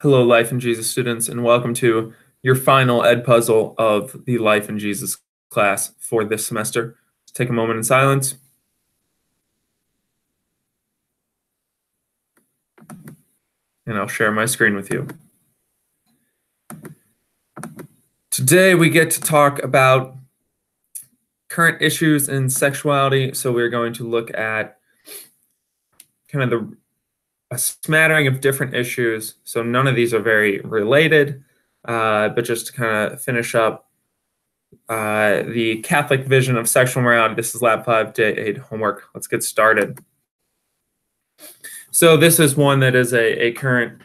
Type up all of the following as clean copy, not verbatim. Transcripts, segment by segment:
Hello, Life in Jesus students, and welcome to your final ed puzzle of the Life in Jesus class for this semester. Let's take a moment in silence. And I'll share my screen with you. Today we get to talk about current issues in sexuality. So we're going to look at kind of a smattering of different issues. So none of these are very related, but just to kind of finish up the Catholic vision of sexual morality. This is Lab 5D8 homework. Let's get started. So this is one that is a current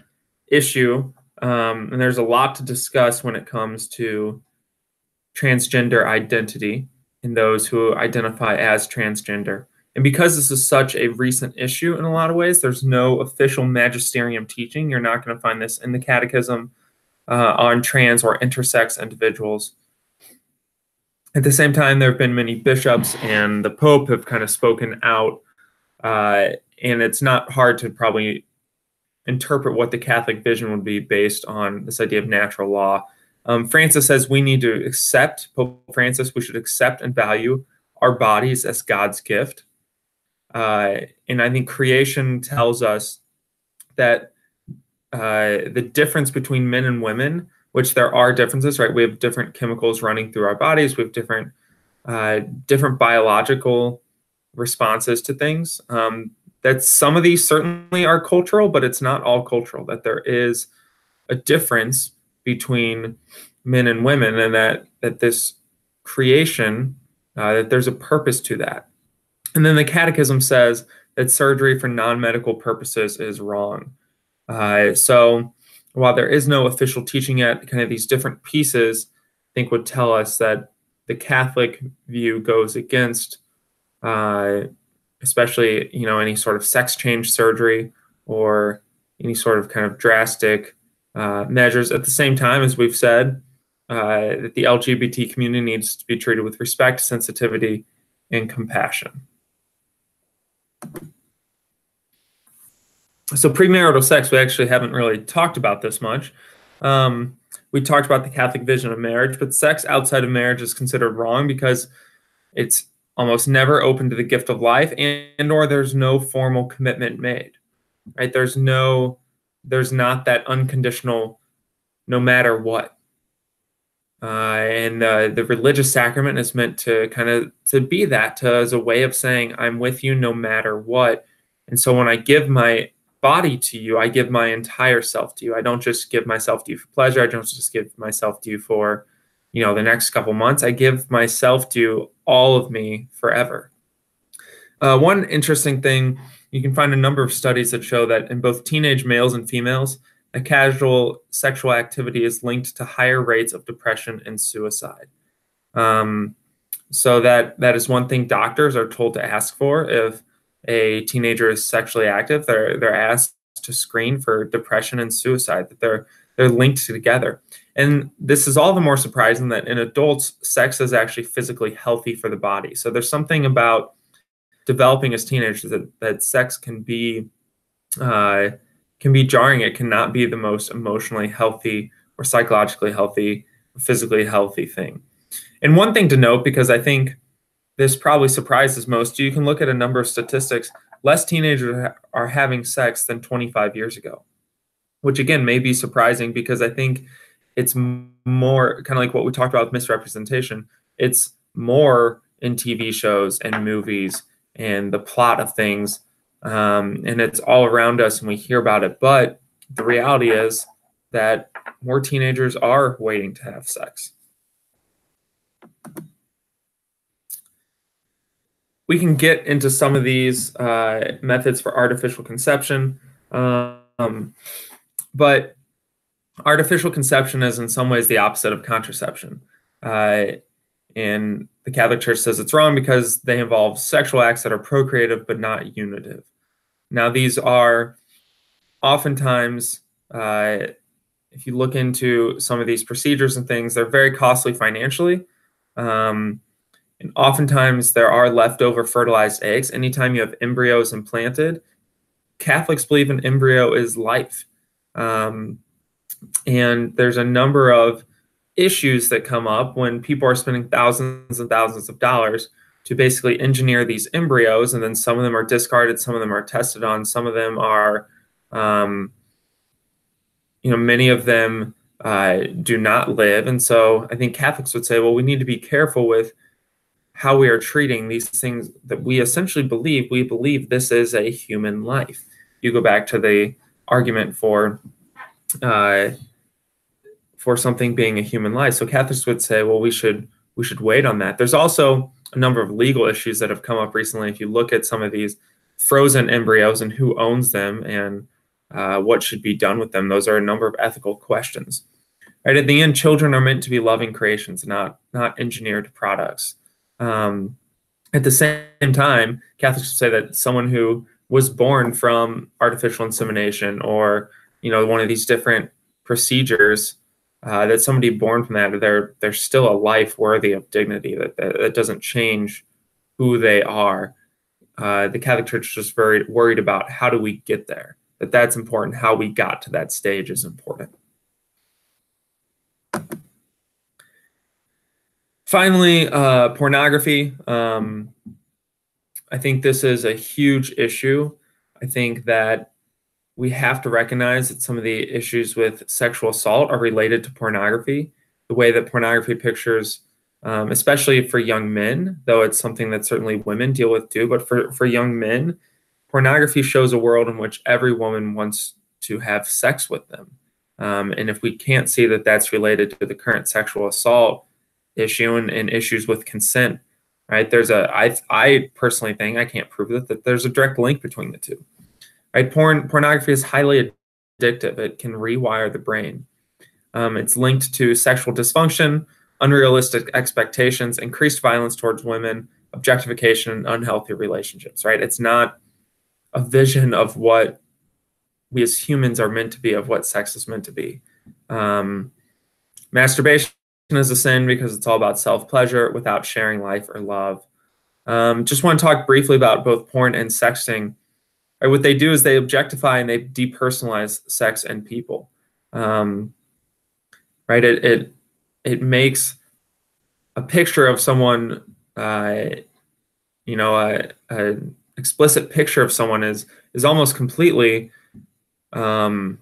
issue, and there's a lot to discuss when it comes to transgender identity in those who identify as transgender. And because this is such a recent issue in a lot of ways, there's no official magisterium teaching. You're not going to find this in the catechism on trans or intersex individuals. At the same time, there have been many bishops and the Pope have kind of spoken out, and it's not hard to probably interpret what the Catholic vision would be based on this idea of natural law. Francis says we need to accept, Pope Francis, we should accept and value our bodies as God's gift. And I think creation tells us that the difference between men and women, which there are differences, right? We have different chemicals running through our bodies. We have different biological responses to things. That some of these certainly are cultural, but it's not all cultural, that there is a difference between men and women, and that this creation, that there's a purpose to that. And then the catechism says that surgery for non-medical purposes is wrong. So while there is no official teaching yet, kind of these different pieces, I think would tell us that the Catholic view goes against especially, any sort of sex change surgery or any sort of kind of drastic measures. At the same time, as we've said, that the LGBT community needs to be treated with respect, sensitivity, and compassion. So premarital sex, we actually haven't really talked about this much. We talked about the Catholic vision of marriage, but sex outside of marriage is considered wrong because it's almost never open to the gift of life, and or there's no formal commitment made, right? There's not that unconditional no matter what. And the religious sacrament is meant to to be that, as a way of saying, I'm with you no matter what. And so when I give my body to you, I give my entire self to you. I don't just give myself to you for pleasure. I don't just give myself to you for, the next couple months. I give myself to all of me forever. One interesting thing, you can find a number of studies that show that in both teenage males and females, a casual sexual activity is linked to higher rates of depression and suicide. So that is one thing doctors are told to ask for. If a teenager is sexually active, they're asked to screen for depression and suicide, that they're linked together. And this is all the more surprising that in adults, sex is actually physically healthy for the body. So there's something about developing as teenagers that sex can be jarring. It cannot be the most emotionally healthy or psychologically healthy or physically healthy thing. And one thing to note, because I think this probably surprises most, you can look at a number of statistics. Less teenagers are having sex than 25 years ago, which again may be surprising because I think it's more kind of like what we talked about with misrepresentation. It's more in TV shows and movies and the plot of things, and it's all around us and we hear about it. But the reality is that more teenagers are waiting to have sex. We can get into some of these methods for artificial conception, but artificial conception is in some ways the opposite of contraception. And the Catholic Church says it's wrong because they involve sexual acts that are procreative but not unitive. Now, these are oftentimes, if you look into some of these procedures and things, they're very costly financially. And oftentimes there are leftover fertilized eggs. Anytime you have embryos implanted, Catholics believe an embryo is life. And there's a number of issues that come up when people are spending thousands and thousands of dollars to basically engineer these embryos, and then some of them are discarded, some of them are tested on, some of them are, many of them do not live. And so I think Catholics would say, well, we need to be careful with how we are treating these things that we essentially believe. We believe this is a human life. You go back to the argument for something being a human life. So Catholics would say, well, we should wait on that. There's also a number of legal issues that have come up recently. If you look at some of these frozen embryos and who owns them and what should be done with them, those are a number of ethical questions. Right? At the end, children are meant to be loving creations, not engineered products. At the same time, Catholics say that someone who was born from artificial insemination or one of these different procedures, that somebody born from that, they're still a life worthy of dignity. That doesn't change who they are. The Catholic Church is just very worried about how do we get there. That's important. How we got to that stage is important. Finally, pornography. I think this is a huge issue. I think that we have to recognize that some of the issues with sexual assault are related to pornography. The way that pornography pictures, especially for young men, though it's something that certainly women deal with too, but for young men, pornography shows a world in which every woman wants to have sex with them. And if we can't see that that's related to the current sexual assault issue and issues with consent, right? I personally think, I can't prove it, that there's a direct link between the two. Right? Pornography is highly addictive. It can rewire the brain. It's linked to sexual dysfunction, unrealistic expectations, increased violence towards women, objectification, and unhealthy relationships. Right? It's not a vision of what we as humans are meant to be, of what sex is meant to be. Masturbation is a sin because it's all about self-pleasure without sharing life or love. Just want to talk briefly about both porn and sexting. Right, what they do is they objectify and they depersonalize sex and people. Right, it makes a picture of someone, an explicit picture of someone is almost completely the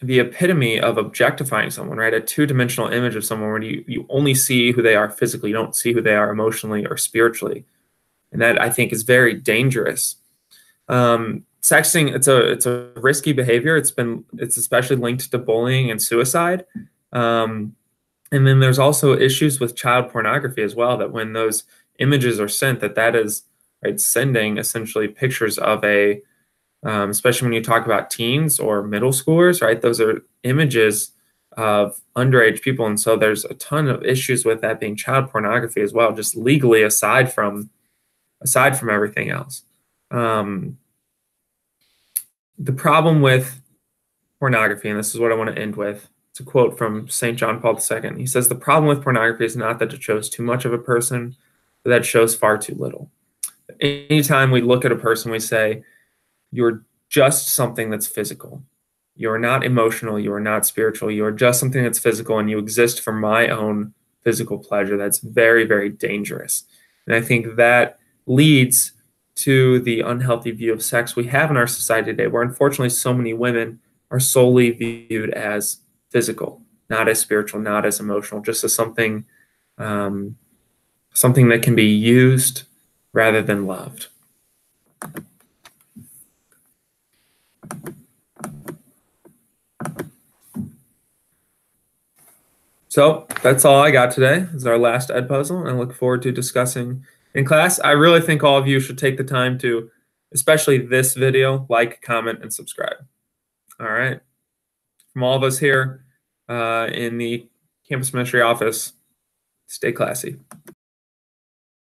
epitome of objectifying someone. Right, a two-dimensional image of someone where you only see who they are physically, you don't see who they are emotionally or spiritually, and that I think is very dangerous. Sexting, it's a risky behavior. It's especially linked to bullying and suicide. And then there's also issues with child pornography as well, that when those images are sent, that is, right, sending essentially pictures of especially when you talk about teens or middle schoolers, right? Those are images of underage people. And so there's a ton of issues with that being child pornography as well, just legally, aside from everything else. The problem with pornography, and this is what I want to end with, it's a quote from St. John Paul II. He says, "The problem with pornography is not that it shows too much of a person, but that it shows far too little." Anytime we look at a person, we say, you're just something that's physical. You're not emotional. You are not spiritual. You are just something that's physical, and you exist for my own physical pleasure. That's very, very dangerous. And I think that leads to the unhealthy view of sex we have in our society today, where unfortunately so many women are solely viewed as physical, not as spiritual, not as emotional, just as something that can be used rather than loved. So that's all I got today. This is our last Ed puzzle, and I look forward to discussing in class. I really think all of you should take the time to, especially this video, like, comment, and subscribe. All right. From all of us here in the campus ministry office, stay classy.